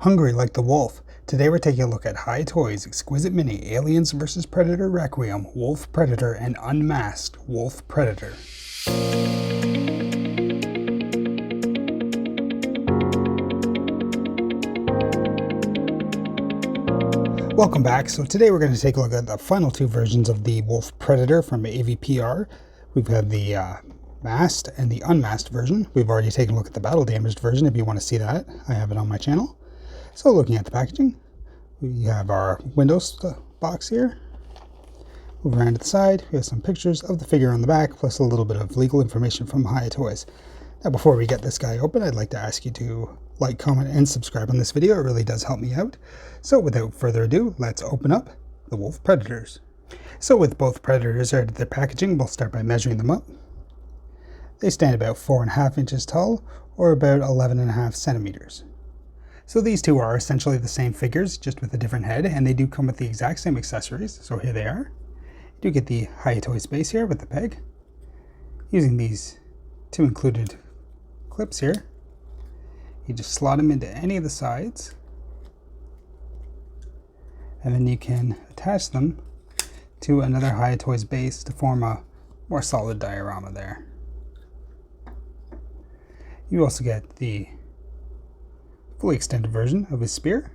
Hungry like the wolf. Today we're taking a look at Hiya Toys Exquisite Mini Aliens vs. Predator Requiem Wolf Predator and Unmasked Wolf Predator. Welcome back. So today we're going to take a look at the final two versions of the Wolf Predator from AVPR. We've got the masked and the unmasked version. We've already taken a look at the battle damaged version. If you want to see that, I have it on my channel. So looking at the packaging, we have our Windows box here. Move around to the side, we have some pictures of the figure on the back, plus a little bit of legal information from Hiya Toys. Now before we get this guy open, I'd like to ask you to like, comment, and subscribe on this video. It really does help me out. So without further ado, let's open up the Wolf Predators. So with both Predators out of their packaging, we'll start by measuring them up. They stand about 4.5 inches tall, or about 11.5 centimeters. So these two are essentially the same figures, just with a different head, and they do come with the exact same accessories. So here they are. You do get the Hiya Toys base here with the peg. Using these two included clips here, you just slot them into any of the sides, and then you can attach them to another Hiya Toys base to form a more solid diorama there. You also get the fully extended version of his spear.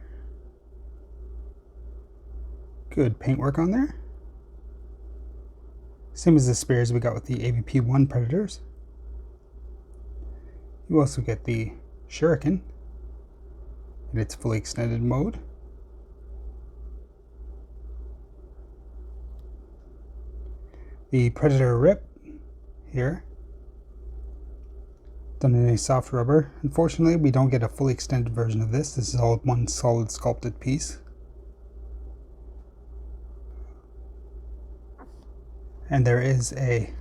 Good paintwork on there. Same as the spears we got with the AVP1 Predators. You also get the Shuriken in its fully extended mode. The Predator Rip here, done in a soft rubber. Unfortunately, we don't get a fully extended version of this. This is all one solid sculpted piece. And there is a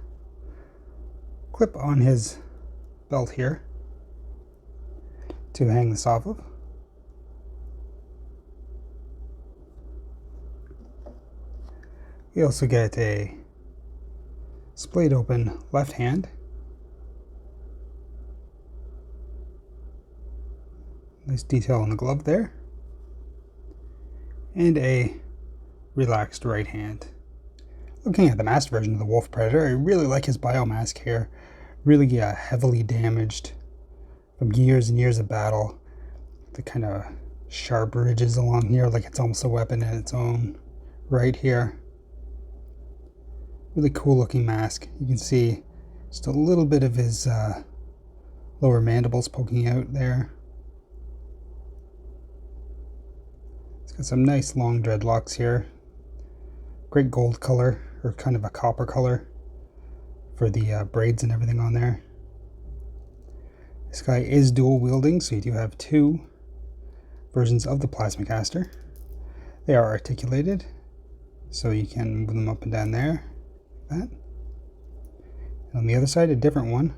clip on his belt here to hang this off of. We also get a splayed open left hand. Nice detail on the glove there. And a relaxed right hand. Looking at the masked version of the Wolf Predator, I really like his biomask here. Really heavily damaged from years and years of battle. The kind of sharp ridges along here, like it's almost a weapon in its own right here. Really cool looking mask. You can see just a little bit of his lower mandibles poking out there. It's got some nice long dreadlocks here. Great gold color, or kind of a copper color for the braids and everything on there. This guy is dual wielding, so you do have two versions of the Plasmacaster. They are articulated, so you can move them up and down there, like that. And on the other side, a different one.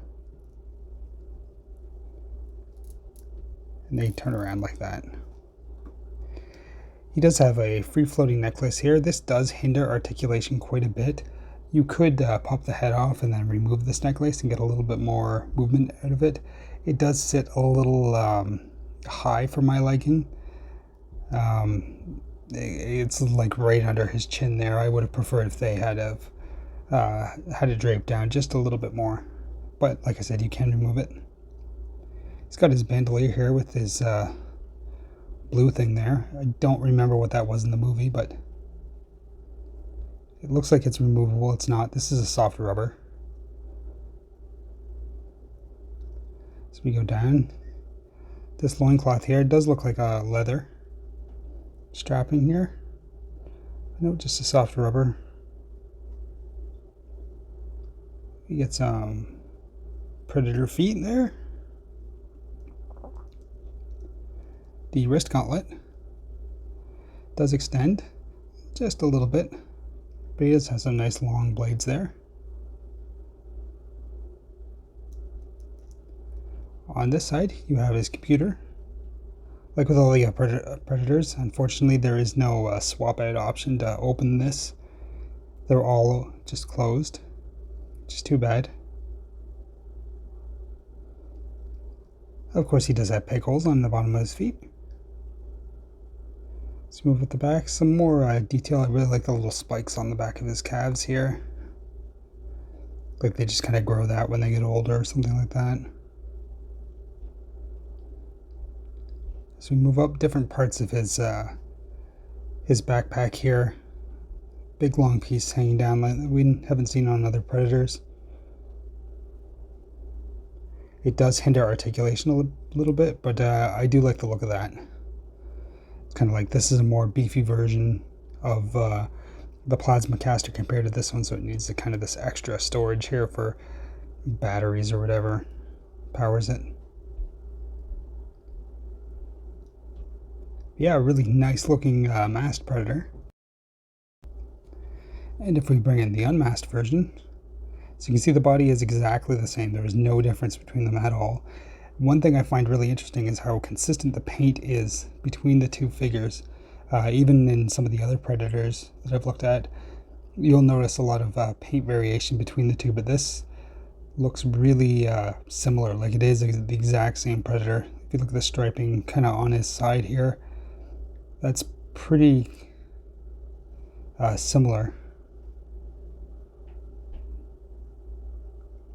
And they turn around like that. He does have a free-floating necklace here. This does hinder articulation quite a bit. You could pop the head off and then remove this necklace and get a little bit more movement out of it. It does sit a little high for my liking. It's like right under his chin there. I would have preferred if they had it draped down just a little bit more. But like I said, you can remove it. He's got his bandolier here with his blue thing there. I don't remember what that was in the movie, but it looks like it's removable. It's not. This is a soft rubber. So we go down. This loincloth here does look like a leather strapping here. No, just a soft rubber. We get some Predator feet there. The wrist gauntlet does extend just a little bit, but he does have some nice long blades there. On this side, you have his computer. Like with all the Predators, unfortunately there is no swap out option to open this. They're all just closed, which is too bad. Of course, he does have peg holes on the bottom of his feet. Let's move at the back. Some more detail. I really like the little spikes on the back of his calves here. Like they just kind of grow that when they get older or something like that. So we move up different parts of his backpack here. Big long piece hanging down like we haven't seen on other predators. It does hinder articulation a little bit, but I do like the look of that. It's kind of like this is a more beefy version of the plasma caster compared to this one, so it needs kind of this extra storage here for batteries or whatever powers it. Yeah, really nice looking masked predator. And if we bring in the unmasked version, so you can see the body is exactly the same. There is no difference between them at all. One thing I find really interesting is how consistent the paint is between the two figures. Even in some of the other predators that I've looked at, you'll notice a lot of paint variation between the two, but this looks really similar, like it is the exact same predator. If you look at the striping kind of on his side here, that's pretty similar.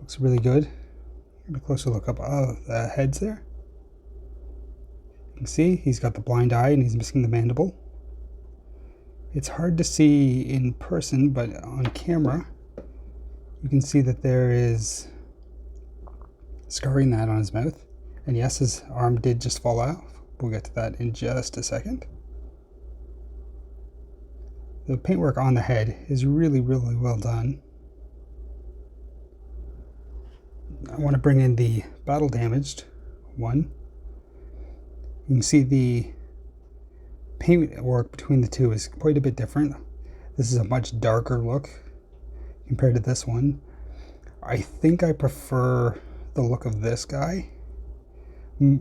Looks really good. Get a closer look up of the heads there. You can see he's got the blind eye and he's missing the mandible. It's hard to see in person, but on camera you can see that there is scarring that on his mouth. And yes, his arm did just fall off. We'll get to that in just a second. The paintwork on the head is really, really well done. I want to bring in the battle damaged one. You can see the paint work between the two is quite a bit different. This is a much darker look compared to this one. I think I prefer the look of this guy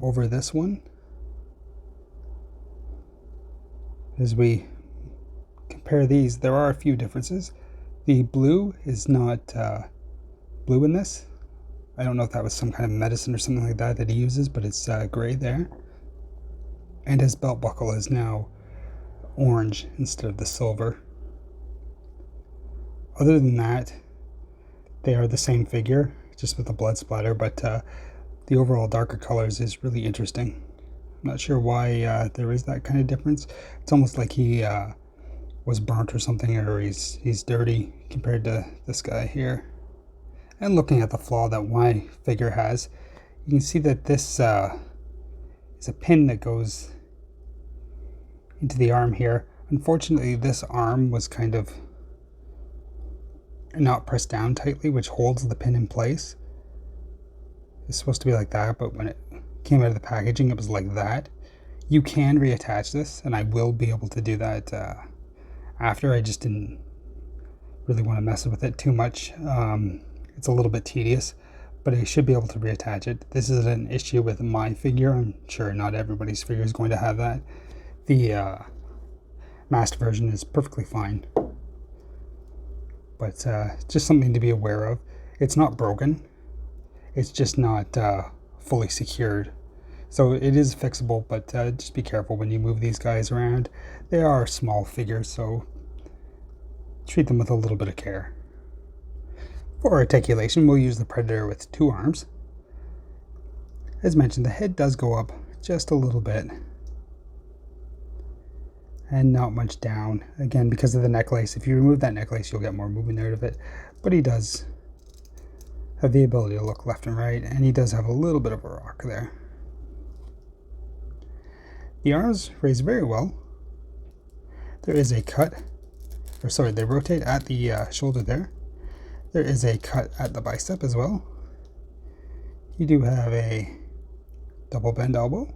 over this one. As we compare these, there are a few differences. The blue is not blue in this. I don't know if that was some kind of medicine or something like that that he uses, but it's gray there. And his belt buckle is now orange instead of the silver. Other than that, they are the same figure, just with the blood splatter, but the overall darker colors is really interesting. I'm not sure why there is that kind of difference. It's almost like he was burnt or something, or he's dirty compared to this guy here. And looking at the flaw that my figure has, you can see that this is a pin that goes into the arm here. Unfortunately, this arm was kind of not pressed down tightly, which holds the pin in place. It's supposed to be like that, but when it came out of the packaging, it was like that. You can reattach this, and I will be able to do that after. I just didn't really want to mess with it too much. It's a little bit tedious, but I should be able to reattach it. This is an issue with my figure. I'm sure not everybody's figure is going to have that. The masked version is perfectly fine, but just something to be aware of. It's not broken. It's just not fully secured. So it is fixable, but just be careful when you move these guys around. They are small figures, so treat them with a little bit of care. For articulation, we'll use the predator with 2 arms. As mentioned, the head does go up just a little bit, and not much down. Again, because of the necklace. If you remove that necklace, you'll get more movement out of it. But he does have the ability to look left and right, and he does have a little bit of a rock there. The arms raise very well. There is a cut, or sorry, they rotate at the shoulder there. There is a cut at the bicep as well. You do have a double bend elbow.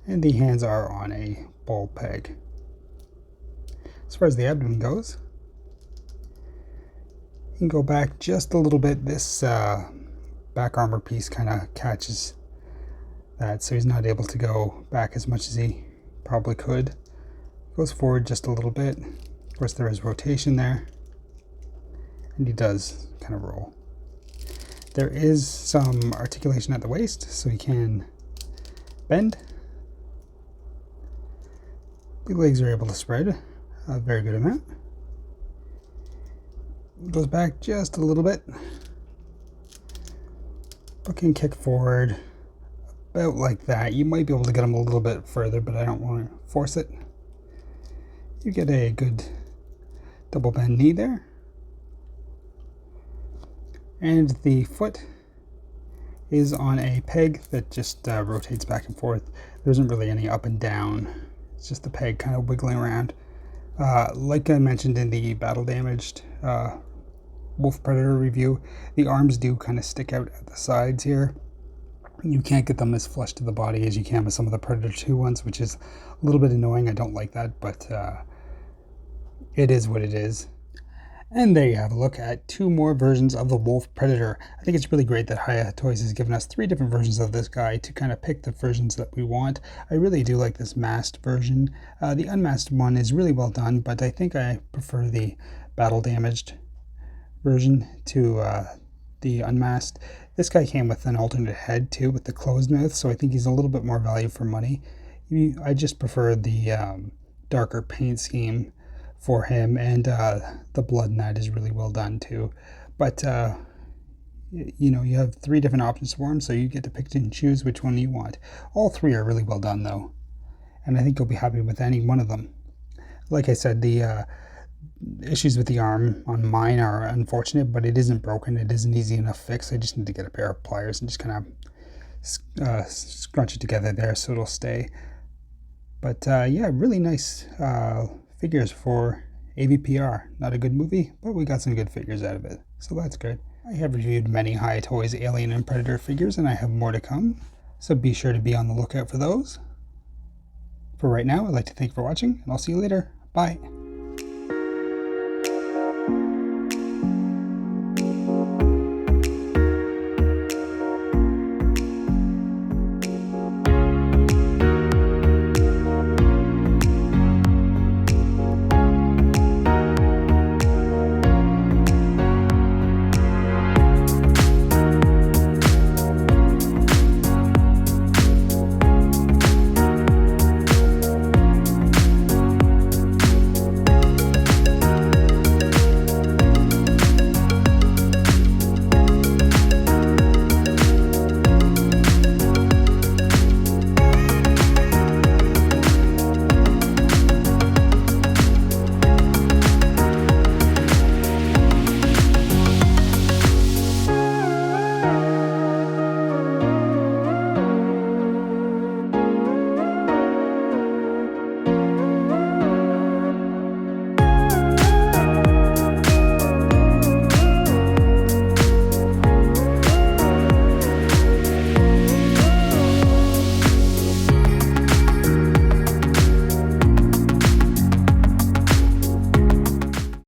And the hands are on a ball peg. As far as the abdomen goes, you can go back just a little bit. This back armor piece kind of catches that, so he's not able to go back as much as he probably could. Goes forward just a little bit. Of course, there is rotation there, and he does kind of roll. There is some articulation at the waist, so he can bend. The legs are able to spread a very good amount. Goes back just a little bit, but can kick forward about like that. You might be able to get them a little bit further, but I don't want to force it. You get a good double bend knee there. And the foot is on a peg that just rotates back and forth. There isn't really any up and down. It's just the peg kind of wiggling around. Like I mentioned in the battle damaged Wolf Predator review, the arms do kind of stick out at the sides here. You can't get them as flush to the body as you can with some of the Predator 2 ones, which is a little bit annoying. I don't like that, but it is what it is. And there you have a look at 2 more versions of the Wolf Predator. I think it's really great that Hiya Toys has given us 3 different versions of this guy to kind of pick the versions that we want. I really do like this masked version. The unmasked one is really well done, but I think I prefer the battle damaged version to the unmasked. This guy came with an alternate head too, with the closed mouth, so I think he's a little bit more value for money. I just prefer the darker paint scheme for him, and the blood in that is really well done too. But you know, you have 3 different options for him, so you get to pick and choose which one you want. All 3 are really well done though, and I think you'll be happy with any one of them. Like I said, the issues with the arm on mine are unfortunate, but it isn't broken. It is an easy enough fix. I just need to get a pair of pliers and just kind of scrunch it together there so it'll stay. But yeah, really nice figures for AVPR. Not a good movie, but we got some good figures out of it, so that's good. I have reviewed many Hiya Toys Alien and Predator figures, and I have more to come, so be sure to be on the lookout for those. For right now, I'd like to thank you for watching, and I'll see you later. Bye.